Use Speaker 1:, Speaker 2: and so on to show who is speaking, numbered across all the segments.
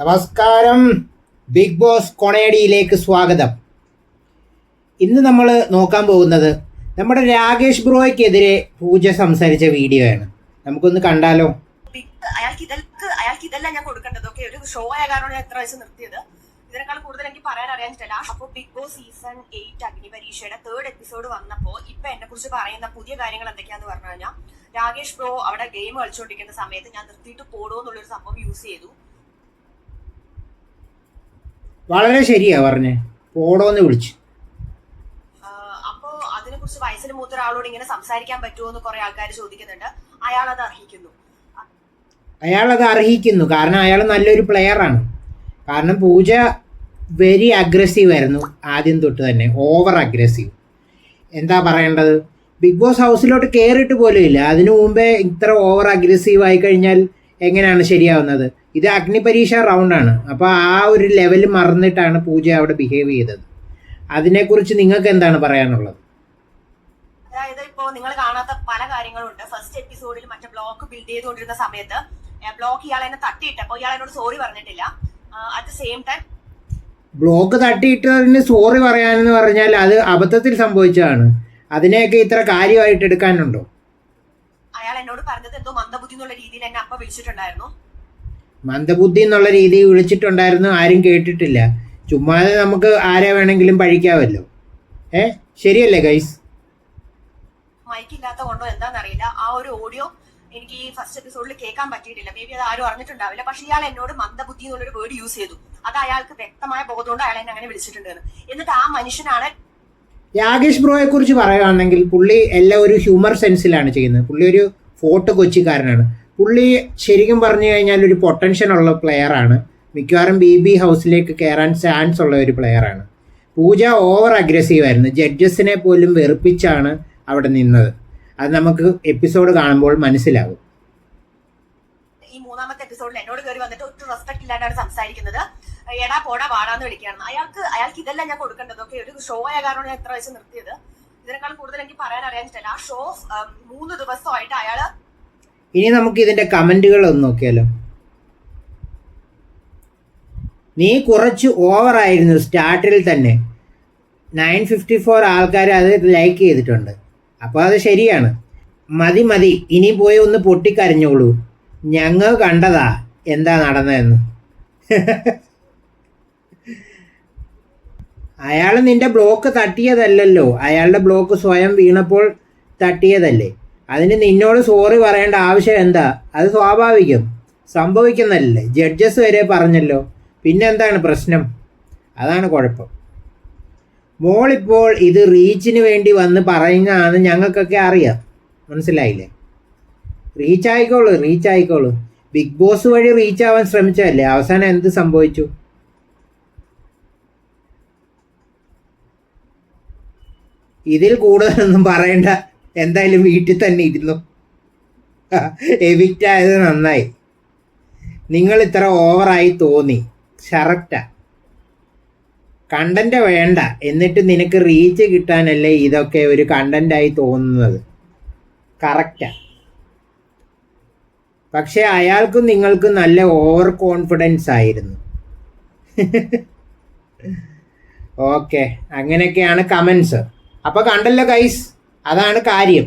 Speaker 1: നമസ്കാരം, big boss കൊണേഡിയിലേക്ക് സ്വാഗതം. ഇന്ന് നമ്മൾ നോക്കാൻ പോകുന്നത് നമ്മുടെ രാകേഷ് ബ്രോയ്ക്കെതിരെ പൂജ സംസാരിച്ച വീഡിയോ ആണ്. നമുക്കൊന്ന് കണ്ടാലോ?
Speaker 2: അയാൾക്ക് ഇതെല്ലാം ഞാൻ കൊടുക്കേണ്ടത്. ഓക്കെ, ഒരു ഷോ ആയ കാരണം ഞാൻ എത്ര വയസ്സ് നിർത്തിയത്. ഇതിനേക്കാൾ കൂടുതൽ എനിക്ക് പറയാൻ അറിയാനില്ല. അപ്പോൾ ബിഗ് ബോസ് സീസൺ 8 അഗ്നിപരീക്ഷയുടെ 3rd എപ്പിസോഡ് വന്നപ്പോൾ ഇപ്പൊ എന്നെ കുറിച്ച് പറയുന്ന പുതിയ കാര്യങ്ങൾ എന്തൊക്കെയാന്ന് പറഞ്ഞു കഴിഞ്ഞാൽ, രാകേഷ് ബ്രോ അവിടെ ഗെയിം കളിച്ചുകൊണ്ടിരിക്കുന്ന സമയത്ത് ഞാൻ നിർത്തിയിട്ട് പോടോ എന്നുള്ളൊരു സംഭവം യൂസ് ചെയ്തു.
Speaker 1: വളരെ ശരിയാ പറഞ്ഞേ, പോടോന്ന് വിളിച്ചു.
Speaker 2: അപ്പോ അതിനെ കുറിച്ച് വയസ്സിന് മൂത്ത ഒരാളോട് ഇങ്ങനെ സംസാരിക്കാൻ പറ്റുമോ എന്ന് കുറെ ആൾക്കാർ ചോദിക്കുന്നുണ്ട്. അയാൾ അത്
Speaker 1: അർഹിക്കുന്നു. കാരണം അയാൾ നല്ലൊരു പ്ലെയറാണ്. കാരണം പൂജ വെരി അഗ്രസീവ് ആയിരുന്നു ആദ്യം തൊട്ട് തന്നെ, ഓവർ അഗ്രസീവ്. എന്താ പറയേണ്ടത്, ബിഗ് ബോസ് ഹൗസിലോട്ട് കയറിയിട്ട് പോലും ഇല്ല. അതിനു മുമ്പേ ഇത്ര ഓവർ അഗ്രസീവ് ആയി കഴിഞ്ഞാൽ എങ്ങനെയാണ് ശരിയാവുന്നത്? ഇത് അഗ്നിപരീക്ഷ റൗണ്ടാണ്. അപ്പോൾ ആ ഒരു ലെവൽ മറന്നിട്ടാണ് പൂജ അവിടെ ബിഹേവ് ചെയ്തത്. അതിനെക്കുറിച്ച് നിങ്ങൾക്ക് എന്താണ് പറയാനുള്ളത്?
Speaker 2: അതായത് ഇപ്പോ നിങ്ങൾ കാണാത്ത പല കാര്യങ്ങളുണ്ട്. ഫസ്റ്റ് എപ്പിസോഡിൽ മറ്റേ ബ്ലോക്ക് ബിൽഡ് ചെയ്തുകൊണ്ടിരുന്ന സമയത്ത് ബ്ലോക്ക് ഇയാൾ എന്നെ തട്ടിയിട്ടപ്പോൾ ഇയാൾ എന്നോട് സോറി പറഞ്ഞിട്ടില്ല. At the same time
Speaker 1: block തട്ടിയിട്ടതിന് സോറി പറയാനെന്ന് പറഞ്ഞാൽ അത് അബദ്ധത്തിൽ സംഭവിച്ചതാണ്. അതിനെയൊക്കെ ഇത്ര കാര്യമായിട്ട് എടുക്കാനുണ്ടോ?
Speaker 2: അയാൾ എന്നോട് പറഞ്ഞത് എന്തോ മന്ദബുദ്ധി എന്നുള്ള രീതിയിൽ എന്നെ അപ്പ വിളിച്ചിട്ടുണ്ടായിരുന്നു.
Speaker 1: മന്ദബുദ്ധി എന്നുള്ള രീതിയിൽ വിളിച്ചിട്ടുണ്ടായിരുന്നു, ആരും കേട്ടിട്ടില്ല. ചുമ്മാതെ നമുക്ക് ആരെ വേണമെങ്കിലും പഴിക്കാമല്ലോ. ശരിയല്ലേ ഗൈസ്?
Speaker 2: മൈക്കില്ലാത്ത കൊണ്ടോ എന്താണെന്നറിയില്ല, ആ ഒരു ഓഡിയോ എനിക്ക് ഈ ഫസ്റ്റ് എപ്പിസോഡിൽ കേൾക്കാൻ പറ്റിയിട്ടില്ല. മേ ബി അത് ആരും അറിഞ്ഞിട്ടുണ്ടാവില്ല. പക്ഷെ ഇയാൾ എന്നോട് മന്ദബുദ്ധി എന്നുള്ളൊരു വേർഡ് യൂസ് ചെയ്തു. അത് അയാൾക്ക് വ്യക്തമായ ബോധമുണ്ട് അയാൾ എന്നെ അങ്ങനെ വിളിച്ചിട്ടുണ്ട്. എന്നിട്ട് ആ മനുഷ്യനാണ്
Speaker 1: രാകേഷ് ബ്രോയെ കുറിച്ച് പറയുകയാണെങ്കിൽ, പുള്ളി എല്ലാം ഒരു ഹ്യൂമർ സെൻസിലാണ് ചെയ്യുന്നത്. പുള്ളി ഒരു ഫോർട്ട് കൊച്ചിക്കാരനാണ്. പുള്ളി ശരിക്കും പറഞ്ഞു കഴിഞ്ഞാൽ ഒരു പൊട്ടൻഷ്യൽ ഉള്ള പ്ലെയറാണ്. മിക്കവാറും ബി ഹൗസിലേക്ക് കയറാൻ ചാൻസ് ഉള്ള ഒരു പ്ലെയറാണ്. പൂജ ഓവർ അഗ്രസീവ് ആയിരുന്നു. ജഡ്ജസിനെ പോലും വെറുപ്പിച്ചാണ് അവിടെ നിന്നത്. അത് നമുക്ക് എപ്പിസോഡ് കാണുമ്പോൾ മനസ്സിലാകും.
Speaker 2: ഈ 3ാമത്തെ എപ്പിസോഡിൽ എന്നോട് കയറി വന്നിട്ട് ഒട്ടും റെസ്പെക്ട് ഇല്ലാണ്ടാണ് സംസാരിക്കുന്നത്. എടാ പോടാ വാടാന്ന് വിളിക്കുകയാണ്. അയാൾക്ക് ഇതെല്ലാം ഞാൻ കൊടുക്കേണ്ടത്. ഓക്കെ, ഒരു ഷോ ആയ കാരണം ഞാൻ എത്ര വയസ്സ് നിർത്തിയത്. ഇതിനേക്കാൾ കൂടുതൽ എനിക്ക് പറയാൻ അറിയാനില്ല. ആ ഷോ 3 ദിവസമായിട്ട് അയാള്.
Speaker 1: ഇനി നമുക്ക് ഇതിന്റെ കമന്റുകൾ ഒന്ന് നോക്കിയാലോ. നീ കുറച്ച് ഓവറായിരുന്നു സ്റ്റാർട്ടിൽ തന്നെ. 954 ആൾക്കാർ അത് ലൈക്ക് ചെയ്തിട്ടുണ്ട്. അപ്പോൾ അത് ശരിയാണ്. മതി, ഇനി പോയി ഒന്ന് പൊട്ടിക്കരഞ്ഞോളൂ. ഞങ്ങൾ കണ്ടതാ എന്താ നടന്നതെന്ന്. അയാൾ നിന്റെ ബ്ലോക്ക് തട്ടിയതല്ലല്ലോ. അയാളുടെ ബ്ലോക്ക് സ്വയം വീണപ്പോൾ തട്ടിയതല്ലേ. അതിന് നിന്നോട് സോറി പറയേണ്ട ആവശ്യം എന്താ? അത് സ്വാഭാവികം, സംഭവിക്കുന്നതല്ലേ. ജഡ്ജസ് വരെ പറഞ്ഞല്ലോ. പിന്നെന്താണ് പ്രശ്നം? അതാണ് കുഴപ്പം. മോളിപ്പോൾ ഇത് റീച്ചിന് വേണ്ടി വന്ന് പറയുന്നതാണ്, ഞങ്ങൾക്കൊക്കെ അറിയാം. മനസ്സിലായില്ലേ? റീച്ച് ആയിക്കോളൂ. ബിഗ് ബോസ് വഴി റീച്ച് ആവാൻ ശ്രമിച്ചതല്ലേ. അവസാനം എന്ത് സംഭവിച്ചു? ഇതിൽ കൂടുതലൊന്നും പറയണ്ട. എന്തായാലും വീട്ടിൽ തന്നെ ഇരുന്നു. എവിക്റ്റ് ആയത് നന്നായി. നിങ്ങൾ ഇത്ര ഓവറായി തോന്നി. കറക്റ്റാ. കണ്ടന്റ് വേണ്ട, എന്നിട്ട് നിനക്ക് റീച്ച് കിട്ടാനല്ലേ ഇതൊക്കെ ഒരു കണ്ടന്റായി തോന്നുന്നത്. കറക്റ്റാ. പക്ഷെ അയാൾക്കും നിങ്ങൾക്കും നല്ല ഓവർ കോൺഫിഡൻസ് ആയിരുന്നു. ഓക്കെ, അങ്ങനെയൊക്കെയാണ് കമൻസ്. അപ്പോൾ കണ്ടല്ലോ ഗൈസ്, അതാണ് കാര്യം.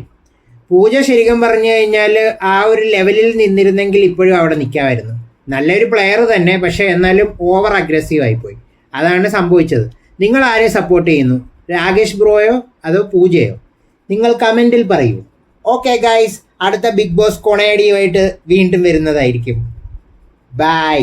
Speaker 1: പൂജ ശരിക്കും പറഞ്ഞു കഴിഞ്ഞാൽ ആ ഒരു ലെവലിൽ നിന്നിരുന്നെങ്കിൽ ഇപ്പോഴും അവിടെ നിൽക്കാമായിരുന്നു. നല്ലൊരു പ്ലെയർ തന്നെ, പക്ഷേ എന്നാലും ഓവർ അഗ്രസീവ് ആയിപ്പോയി. അതാണ് സംഭവിച്ചത്. നിങ്ങൾ ആരെ സപ്പോർട്ട് ചെയ്യുന്നു? രാകേഷ് ബ്രോയോ അതോ പൂജയോ? നിങ്ങൾ കമൻറ്റിൽ പറയൂ. ഓക്കെ ഗൈസ്, അടുത്ത ബിഗ് ബോസ് കൊണേഡിയുമായിട്ട് വീണ്ടും വരുന്നതായിരിക്കും. ബൈ.